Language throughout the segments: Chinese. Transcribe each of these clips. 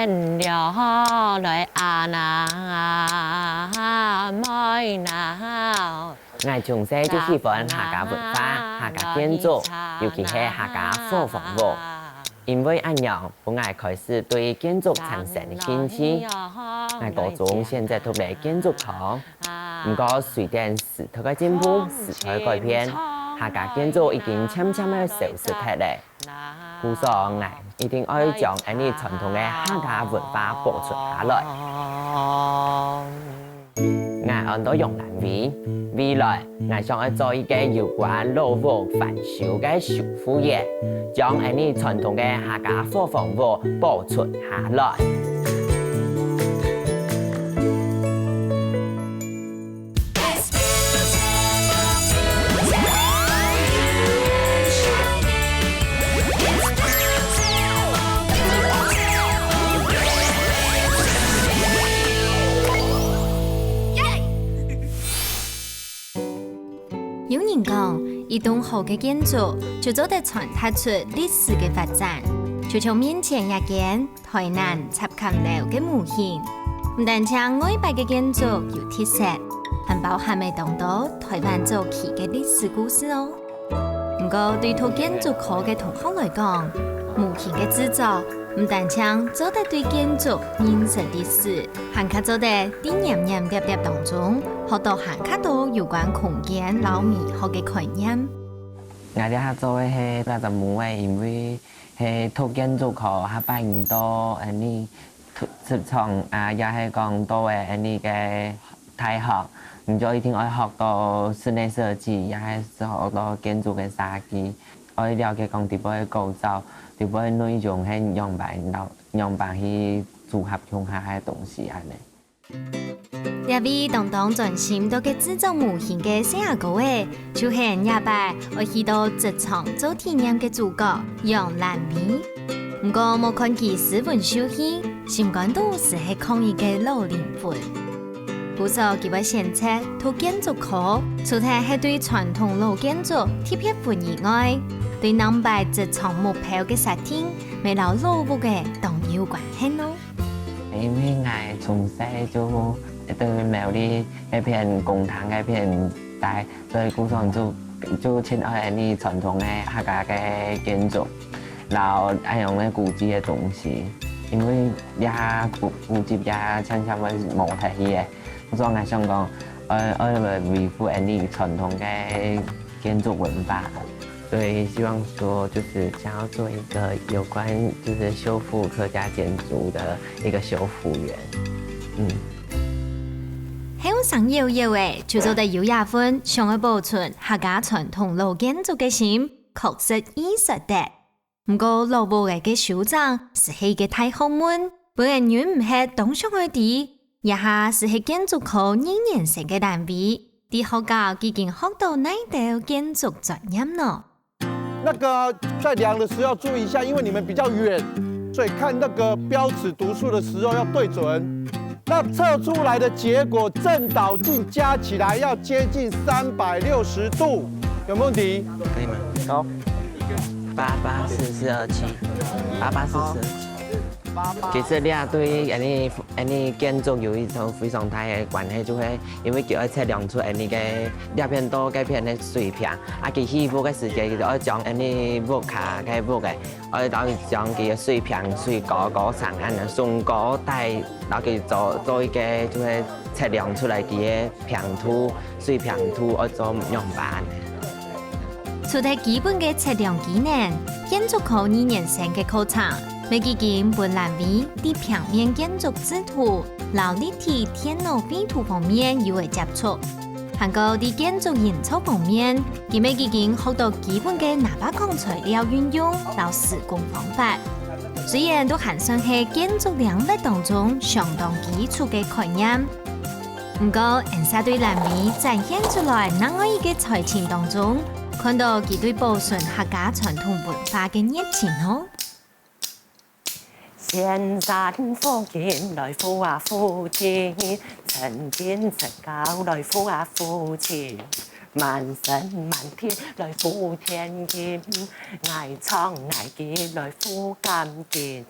天了来啊那妹那。我从小就喜欢客家文化、客家建筑，尤其是客家火房屋。因为这样，我开始对建筑产生兴趣。我高中现在读了建筑科，不过随着时代的进步、时代改变，客家建筑已经渐渐的消失掉了。故所我一定要将这传统的客家文化保存下来。我按到用兰味，未来我想要做一个有关老屋翻修的修复业，将传统的客家火房屋保存下来。有人讲，一栋好嘅建筑就做得传达出历史嘅发展。就像面前一间台南插琴樓嘅模型，唔但將外擺嘅建築有特色，還包含未當到台灣早期嘅歷史故事哦。不過對讀建築科嘅同學來講，模型嘅製作唔但將做得對建築認識歷史，還可做得喺年年疊疊當中學到還較多有關空間、老美學嘅概念。我哋合作嘅係比較門嘅，因為係讀建築科，佢扮演到職場啊，也係講到嘅大學，唔就一定要學到室內設計，也係學到建築嘅設計，可以了解講點樣嘅構造，點樣嘅內容係樣板去組合用下嘅東西安尼。呢位當當專心到嘅製作模型嘅細阿哥誒，就係廿八我去到職場做體驗嘅主角楊蘭美。不過冇看佢斯文秀氣，心感到是係抗疫嘅老靈魂。故所佢會選擇讀建築科，除咗係對傳統老建築特別歡以外，對南北職場目標嘅設定，未留老屋嘅當有關係咯。因為我從小就對苗栗嗰片工廠嗰片帶，所以故上就親愛啲傳統嘅客家嘅建築，然後愛用嘅古蹟嘅東西，因為也古蹟也常常會冇睇嘅，所以我想講，我維護啲傳統嘅建築文化。所以希望說，就是想要做一個有關就是修復客家建築的一個修復員。香港悠悠誒，就做得有廿分，想要保存客家傳統老建築嘅心，確實意識得。不過老屋嘅修整是係個大學問，本人員唔係當上去啲，一下是係建築科2年生嘅單位，啲學家已經學到哪道建築專業呢？那個在量的時候要注意一下，因為你們比較遠，所以看那個標尺讀數的時候要對準。那測出來的結果正倒徑加起來要接近360度，有沒有問題？可以嗎？好。884427，884427。其實你啊對建築有一種非常大嘅關係，就係因為佢要測量出嘅兩片多嘅片嘅水平，佢起伏嘅時間，佢就要將屋卡嘅屋嘅，我到將佢嘅水平水高上上高低，然後佢做一個就係測量出來佢嘅平土、水平土，我做樣板。除咗基本嘅測量技能，建築科2年生嘅課程。未基金本欄位啲平面建築製圖、勞立體電腦繪圖方面有嘅接觸，還有啲建築營造方面，佢未基金學到基本嘅哪把鋼材料運用到施工方法。雖然都含上係建築領域當中相當基礎嘅概念，不過人沙對欄位展現出來另外一個才情當中，看到佢對保存客家傳統文化嘅熱情哦。千山風景來扶啊扶前，塵邊塵教來扶啊扶前，萬神萬天來扶天劍，崖蒼崖劍來扶金劍，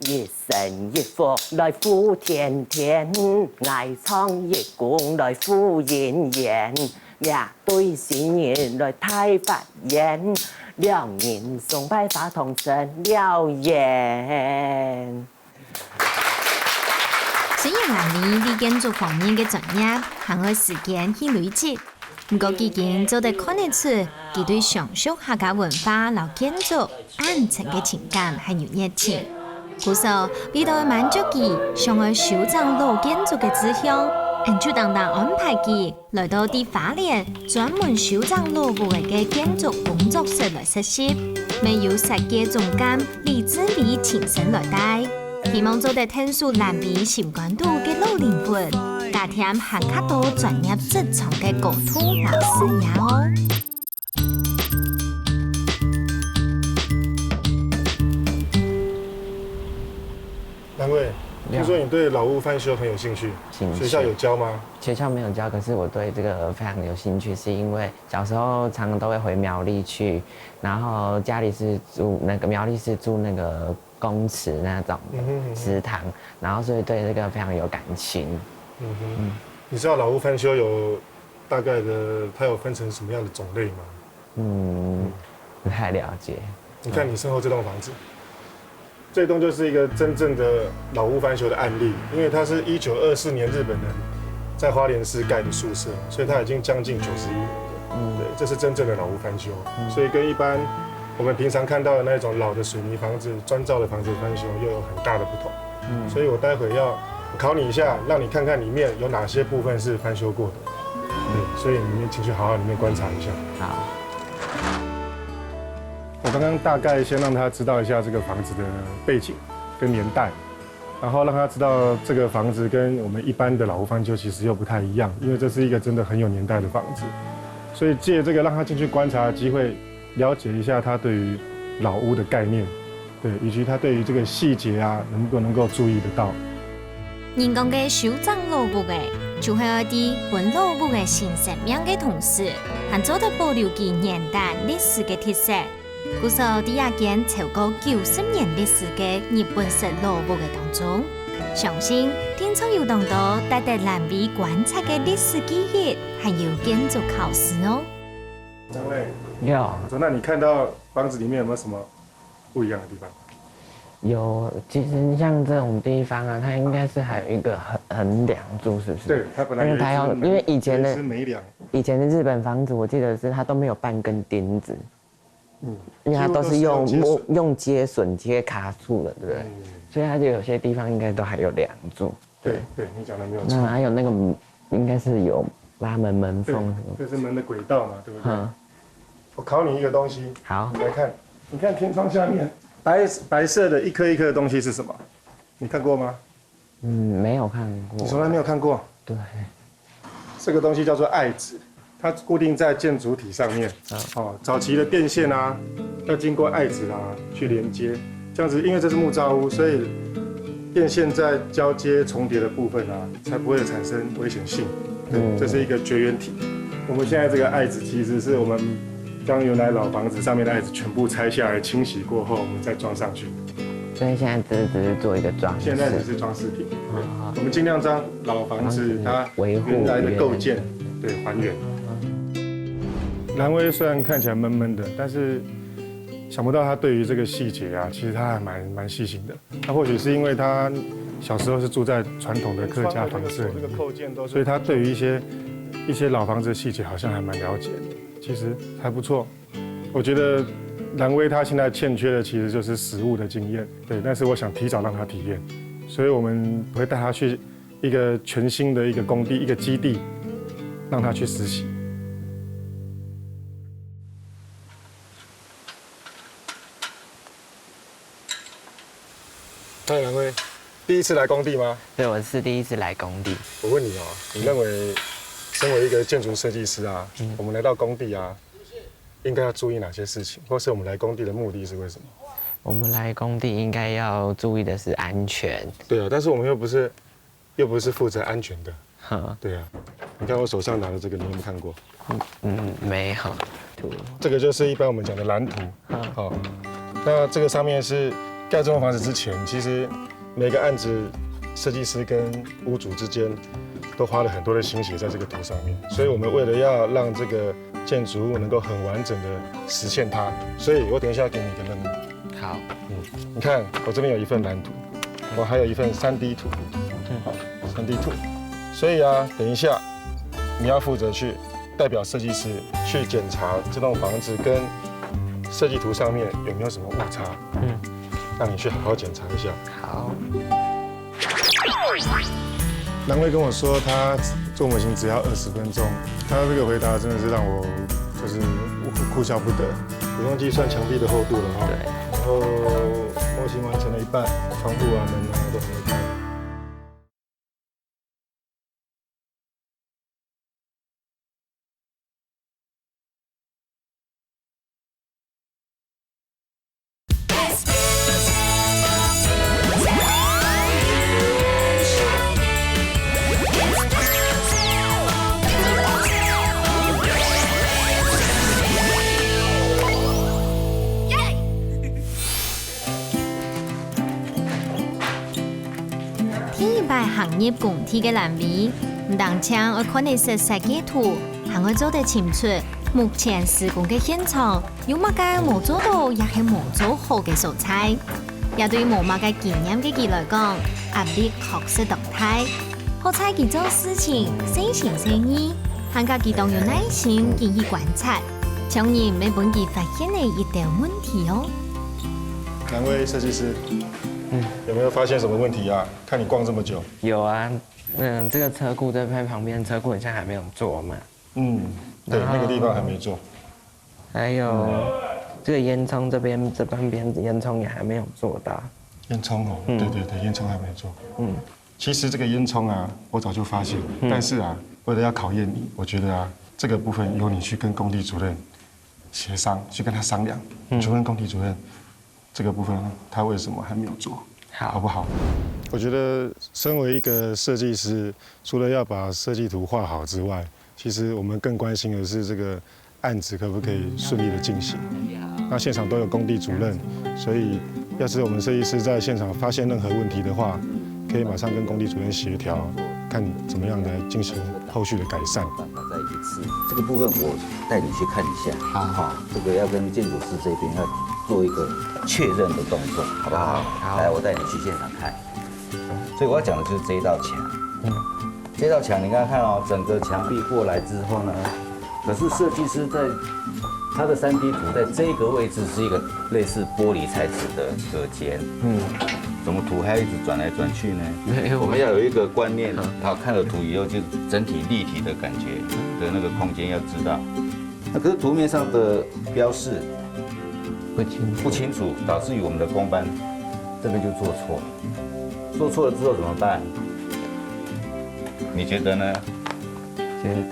一生一佛来福天天，爱唱一公来福人人，两对新人来太发言，两人崇拜法同成了缘。虽然兰妮喺建筑方面嘅專業，行開時間去累積，不過已經做得看得出，佢對上述客家文化、老建築、愛情嘅情感係有熱情。故所為到滿足佢想去收藏老建築嘅志向，因就當安排佢來到啲花蓮專門收藏老物嘅建築工作室來實習，未有設計總監李志偉親身來帶。希望做得聽述南邊深關度嘅老靈魂，加添行較多專業職場嘅溝通老師也哦。南威，听说你对老屋翻修很有兴趣，学校有教吗？学校没有教，可是我对这个非常有兴趣，是因为小时候常常都会回苗栗去，然后家里是住那个苗栗是住那个公祠那种祠堂，然后所以对这个非常有感情。你知道老屋翻修有大概的，它有分成什么样的种类吗？不太了解。你看你身后这栋房子，这栋就是一个真正的老屋翻修的案例，因为它是1924年日本人在花莲市盖的宿舍，所以它已经将近91年了。对，这是真正的老屋翻修，所以跟一般我们平常看到的那种老的水泥房子、砖造的房子翻修又有很大的不同。所以我待会要考你一下，让你看看里面有哪些部分是翻修过的。对，所以你们请去好好里面观察一下。好。我刚刚大概先让他知道一下这个房子的背景跟年代，然后让他知道这个房子跟我们一般的老屋翻修其实又不太一样，因为这是一个真的很有年代的房子，所以借这个让他进去观察的机会，了解一下他对于老屋的概念，对，以及他对于这个细节啊能够注意得到。人講嘅收藏老物嘅，就係一啲本老物嘅新生命嘅同時，還做得保留其年代歷史嘅特色。故所喺一間超過90年歷史嘅日本式老屋嘅當中，相信天窗有當到帶得難為觀察嘅歷史記憶，還有建築考試哦。張磊，有，那你看到房子裡面有沒有什麼不一樣的地方？有，其實像這種地方啊，它應該是還有一個橫梁柱，是不是？對，它本來有一隻因為以前的煤梁，以前的日本房子，我記得是它都沒有半根釘子，因為它都是用接榫接卡住的，對不對？所以它就有些地方應該都還有梁柱。對，你講的沒有錯。那還有那個應該是有拉門縫什麼？這是門的軌道嘛，對不對？我考你一個東西，好，你來看，你看天窗下面白色的一顆一顆的東西是什麼？你看過嗎？沒有看過。你從來沒有看過？對，這個東西叫做愛子，它固定在建築體上面。早期的電線啊，要經過愛子啊去連接，這樣子，因為這是木造屋，所以電線在交接重疊的部分啊，才不會產生危險性。對，這是一個絕緣體。我們現在這個愛子其實是我們將原來老房子上面的愛子全部拆下來清洗過後，我們再裝上去。所以現在只是做一個裝飾。現在只是裝飾品。我們盡量將老房子它原來的構件對還原。南威雖然看起來悶悶的，但是想不到他對於這個細節啊，其實他還蠻細心的。他或許是因為他小時候是住在傳統的客家房舍裡面，所以他對於一些老房子的細節好像還蠻了解的。其實還不錯，我覺得南威他現在欠缺的其實就是實務的經驗，對，但是我想提早讓他體驗，所以我們會帶他去一個全新的一個工地、一個基地，讓他去實習。嗨，南威，第一次來工地嗎？對，我是第一次來工地。我問你哦，你認為身為一個建築設計師啊，我們來到工地啊，應該要注意哪些事情？或是我們來工地的目的是為什麼？我們來工地應該要注意的是安全。對啊，但是我們又不是負責安全的。對啊，你看我手上拿的這個，你有沒有看過？沒有。這個就是一般我們講的藍圖。好，那這個上面是盖这栋房子之前，其实每个案子设计师跟屋主之间都花了很多的心血在这个图上面，所以我们为了要让这个建筑物能够很完整的实现它，所以我等一下给你一个任务。好，你看我这边有一份蓝图，我还有一份3D 图，3D 图，所以啊，等一下你要负责去代表设计师去检查这栋房子跟设计图上面有没有什么误差，让你去好好检查一下。好。蓝威跟我说他做模型只要20分钟，他这个回答真的是让我就是哭笑不得。不用计算墙壁的厚度了哈。对。然后模型完成了一半，窗户啊门啊都还没开。行业共體嘅難為，唔但將我看的是設計圖，還會做得清楚。目前施工嘅現場有乜嘅冇做到，也係冇做好嘅素材。也對冇乜嘅經驗嘅佢來講，壓力確實大大。好彩佢做事情細心細意，還加佢當有耐心建議觀察，從而未本佢發現嘅一點問題哦。兩位設計師。有沒有發現什麼問題啊？看你逛這麼久。有啊，這個車庫在旁邊，車庫好像還沒有做嘛。對，那個地方還沒做。還有這個煙囪這半邊煙囪也還沒有做到。煙囪哦，對，煙囪還沒做。其實這個煙囪啊，我早就發現，但是啊，為了要考驗你，我覺得啊，這個部分由你去跟工地主任協商，去跟他商量，去問工地主任。這個部分他為什麼還沒有做，好不好？我覺得身為一個設計師，除了要把設計圖畫好之外，其實我們更關心的是這個案子可不可以順利的進行。那現場都有工地主任，所以要是我們設計師在現場發現任何問題的話，可以馬上跟工地主任協調，看怎麼樣來進行後續的改善。再一次，這個部分我帶你去看一下。好，這個要跟建築師這邊要做一個確認的動作，好不好？好，來，我帶你去現場看。所以我要講的就是這一道牆。這道牆你剛剛看哦，整個牆壁過來之後呢，可是設計師在他的3D 圖在這個位置是一個類似玻璃材質的隔間。怎麼圖還一直轉來轉去呢？我們要有一個觀念，好，看了圖以後就整體立體的感覺的那個空間要知道。那可是圖面上的標示不清楚，導致於我們的工班這邊就做錯了。做錯了之後怎麼辦？你覺得呢？覺得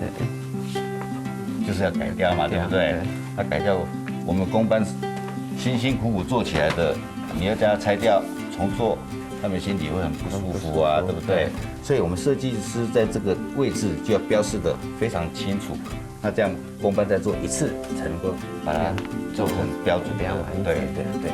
就是要改掉嘛，對不對？那改掉我們工班辛辛苦苦做起來的，你要將它拆掉重做，他們心裡會很不舒服啊，對不對？所以我們設計師在這個位置就要標示得非常清楚。那這樣工班再做一次，才能夠把它做成標準的。對。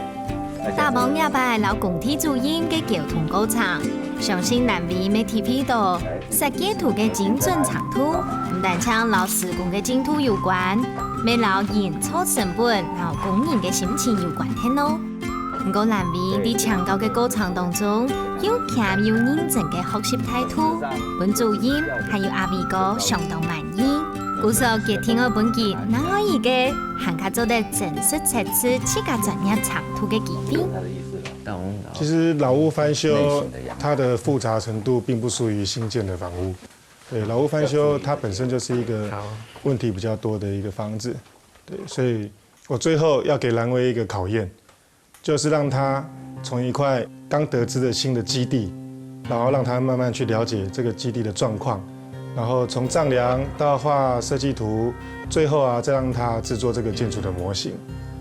大幫也拜老工體主任嘅交通高層，相信難為未體會到設計圖嘅精準長度，唔但將老施工嘅進度有關，未老人錯成本、老工人嘅心情有關係咯。唔過難為喺長高嘅過程當中，有欠有認真嘅學習態度，本主任還有阿偉哥相當滿意。故所嘅聽我本期，能可以嘅，還加做得正式測試自家專業長途嘅基地。其實老屋翻修，它的複雜程度並不屬於新建的房屋。對，老屋翻修它本身就是一個問題比較多的一個房子。對，所以我最後要給蘭威一個考驗，就是讓他從一塊剛得知的新的基地，然後讓他慢慢去了解這個基地的狀況。然後從丈量到畫設計圖，最後啊，再讓他製作這個建築的模型，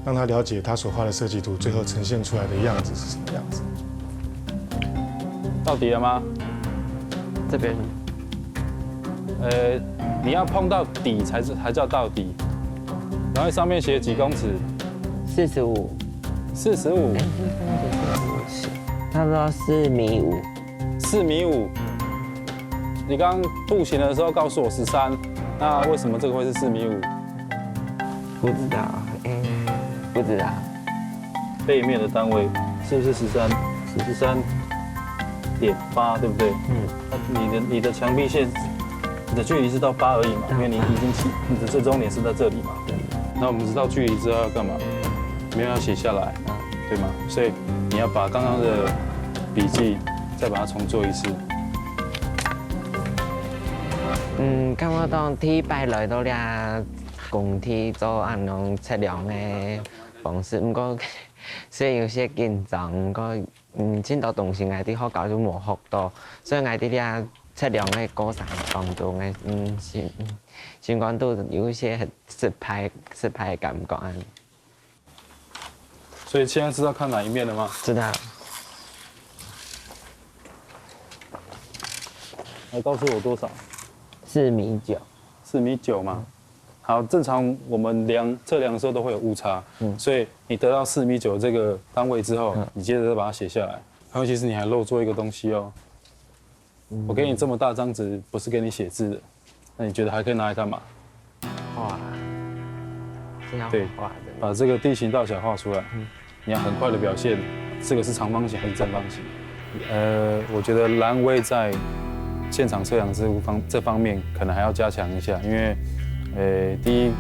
讓他了解他所畫的設計圖最後呈現出來的樣子是什麼樣子。到底了嗎？這邊，你要碰到底才叫到底。然後上面寫幾公尺？ 45。 45。差不多4.5米。 4.5米。你刚刚步行的时候告诉我13，那为什么这个会是4.5米？不知道，不知道。背面的单位是不是13.8，对不对？那你的墙壁线，你的距离是到8而已嘛，因为你已经你的最终点是在这里嘛。那我们知道距离之后要干嘛？没有要写下来，对吗？所以你要把刚刚的笔记再把它重做一次。咁我當天擺來到咧公天做按樣測量嘅方式，不過所以有些緊張，不過真到東西我哋學校就冇學到，所以我哋咧測量嘅過程當中嘅情況都有一些失敗嘅感覺。所以現在知道看哪一面了嗎？知道。來告訴我多少4.9米。4.9米嘛。好，正常我们测量的时候都会有误差，所以你得到4.9米这个单位之后，你接着再把它写下来。尤其是你还漏做一个东西哦。我给你这么大张纸，不是给你写字的，那你觉得还可以拿来干嘛？画。对，把这个地形大小画出来。你要很快的表现，这个是长方形还是正方形？我觉得蓝威在现场测量这方面可能还要加强一下，因为。第一，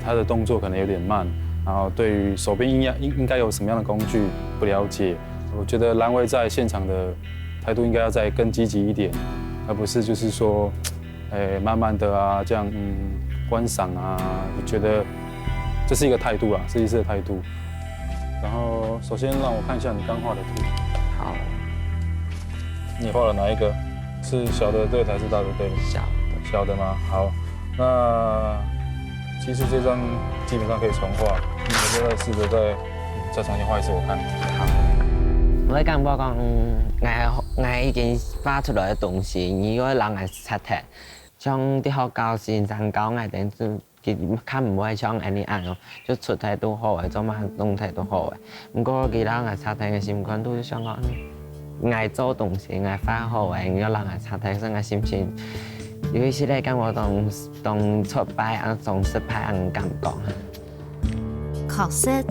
他的动作可能有点慢，然后对于手边应该有什么样的工具不了解。我觉得蓝威在现场的态度应该要再更积极一点，而不是就是说，慢慢的啊这样观赏啊。我觉得这是一个态度啊，设计师的态度。然后首先让我看一下你刚画的图。好。你画了哪一个？是小的对还是大的对？小的吗？好。那其实这张基本上可以重画，我就再试着再重新画一次我看。好，我感覺講，我已經畫出來嘅東西，如果人係實體，像啲學校先生教我哋就佢唔會像安尼按咯，就出題都好嘅，做乜動題都好嘅。不過佢人係實體嘅情況都想講，我做東西我畫好嘅，如果人係實體，所以我心情。有一些咧，感覺當挫敗啊，當失敗啊感覺。確實，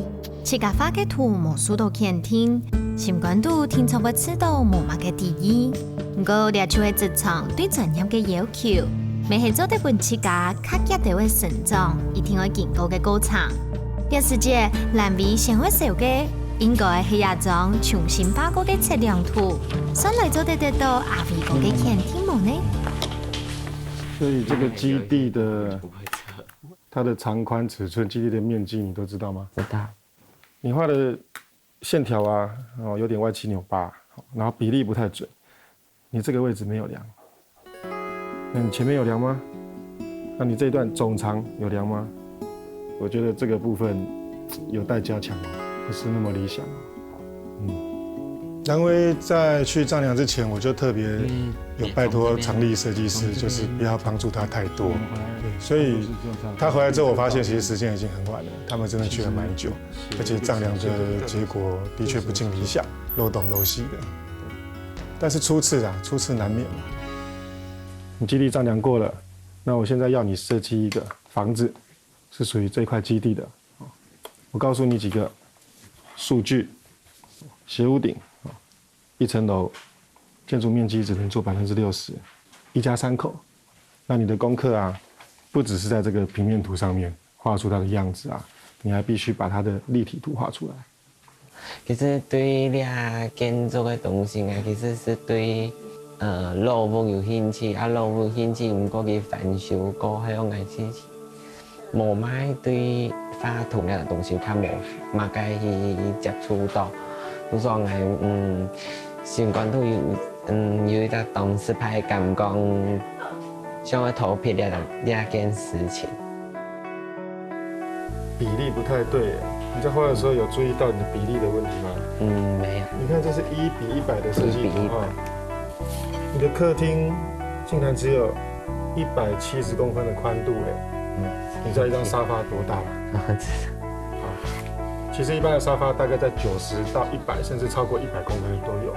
自家畫嘅圖無數到肯定，心肝都聽錯不知道無乜嘅第一。不過列出嘅職場對專業嘅要求，未係做得本自家卡腳地會成長，一定會經過嘅過程。第時節藍微先會寫嘅，應該係一張重新畫過嘅測量圖，上來做得到阿微個嘅肯定冇呢？所以这个基地的它的长宽尺寸、基地的面积，你都知道吗？知道。你画的线条啊，有点歪七扭八，然后比例不太准。你这个位置没有量，那你前面有量吗？那你这一段总长有量吗？我觉得这个部分有待加强，不是那么理想。蓝威在去丈量之前，我就特别有拜托常立设计师，就是不要帮助他太多。对，所以他回来之后，我发现其实时间已经很晚了，他们真的去了蛮久，而且丈量的结果的确不尽理想，漏洞漏细的。但是初次难免嘛。你基地丈量过了，那我现在要你设计一个房子，是属于这块基地的。我告诉你几个数据：斜屋顶。1层楼建筑面积只能做60%，一家3口。那你的功课啊，不只是在这个平面图上面画出它的样子啊，你还必须把它的立体图画出来。其實對倆建築嘅東西啊，其實是對老屋有興趣，老屋興趣唔過去翻修過，還有愛興趣。無買對畫圖嘅東西，佢冇該去接觸到，就說我心肝都有一個當時派感覺，想要投撇兩件事情。比例不太对，你在画的时候有注意到你的比例的問題嗎？沒有。你看這是1比100的設計圖啊，你的客廳竟然只有170公分的寬度哎，你知道一張沙發多大嗎？我知道。好，其实一般的沙发大概在90到100，甚至超过100公分都有。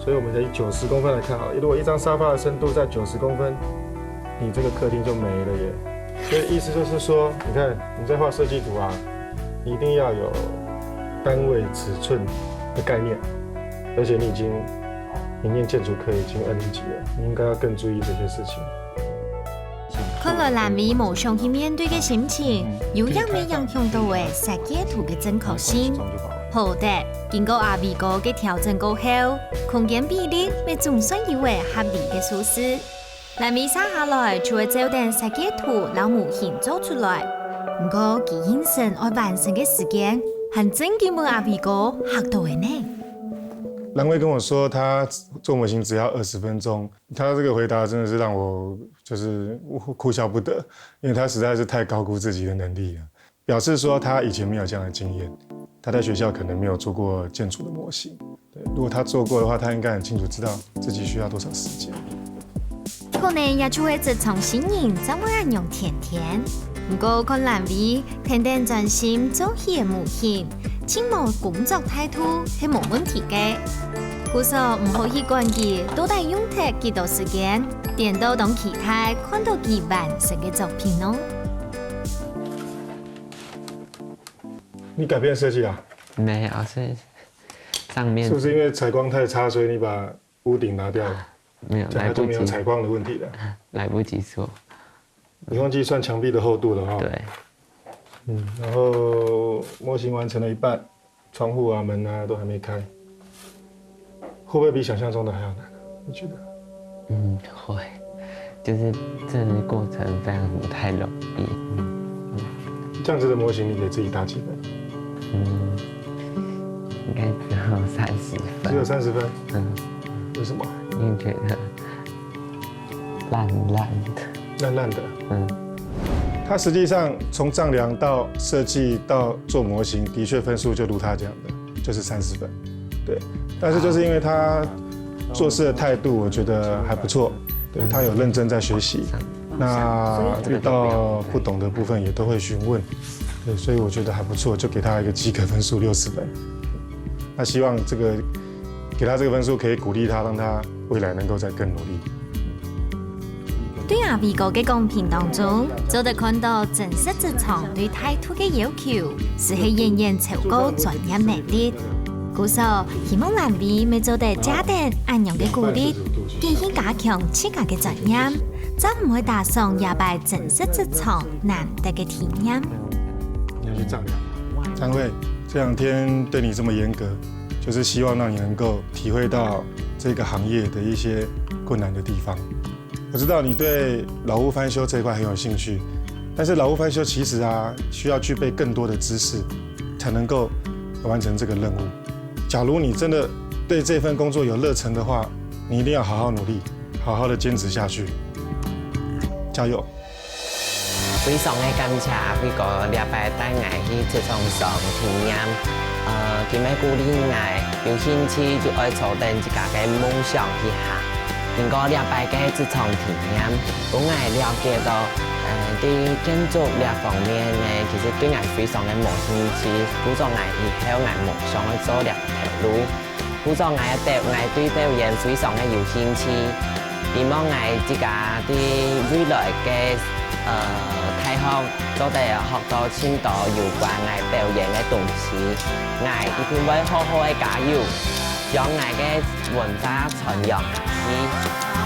所以我们以90公分来看好了，如果一张沙发的深度在90公分，你这个客厅就没了耶。所以意思就是说，你看你在画设计图啊，你一定要有单位尺寸的概念，而且你念建筑科已经2年级了，你应该要更注意这些事情。看来蓝薇无想去面对嘅心情，有影未影响到嘅设计图嘅正确性。好的，经过阿薇哥嘅调整过后，空间比例咪总算以为合理嘅舒适。蓝薇生下来就会照定设计图老模型做出来，不过佢应承爱完成嘅时间，很真嘅问阿薇哥吓到嘅呢。蓝薇跟我说，他做模型只要20分钟。他这个回答真的是让我就是哭笑不得，因为他实在是太高估自己的能力了。表示说他以前没有这样的经验，他在学校可能没有做过建筑的模型。对，如果他做过的话，他应该很清楚知道自己需要多少时间。可能也就会一从新人怎么样用甜甜，不过看蓝薇天天专心做佢嘅模型。清冇工作態度係冇問題嘅，故說唔好去管佢到底用得幾多時間，點都當其他看到佢完成嘅作品咯。你改變設計啊？沒有，是上面。是不是因為採光太差，所以你把屋頂拿掉了？沒有，來不及。就沒有採光的問題了。來不及做。你忘記算牆壁的厚度了哈？對。然後模型完成了一半，窗戶啊、門啊都還沒開，會不會比想象中的還要難？你覺得？會，就是這個過程非常不太容易。這樣子的模型，你給自己打幾分？應該只有30分。只有30分？為什麼？因為覺得爛的。爛的。他實際上從丈量到設計到做模型，的確分數就如他講的，就是30分。對，但是就是因為他做事的態度，我覺得還不錯。對，他有認真在學習，那遇到不懂的部分也都會詢問。對，所以我覺得還不錯，就給他一個及格分數60分。那希望這個給他這個分數可以鼓勵他，讓他未來能夠再更努力。對阿薇哥嘅公平當中，就得看到正式職場對態度嘅要求，是係遠遠超過專業能力。故所希望藍薇咪做得家庭安樣嘅鼓勵，繼續加強自家嘅專業，就唔會打傷也敗正式職場難得嘅體驗。你要去丈量。張慧，這2天對你這麼嚴格，就是希望讓你能夠體會到這個行業的一些困難的地方。我知道你對老屋翻修這一塊很有興趣，但是老屋翻修其實需要具備更多的知識，才能夠完成這個任務。假如你真的對這份工作有熱忱的話，你一定要好好努力，好好的堅持下去，加油！非常嘅感謝阿薇哥禮拜帶我去職場上體驗，佢咪鼓勵我有興趣就愛朝定自家嘅夢想去行。經過禮拜嘅職場體驗，我了解到，對建築呢方面呢，其實對我非常嘅冇興趣。故作我以後我夢想去做呢條路，故作我對表演非常嘅有興趣。希望我自家啲未來嘅大學做得學到更多有關我表演嘅東西，我一定會好好嘅加油，將我嘅文化傳揚下去。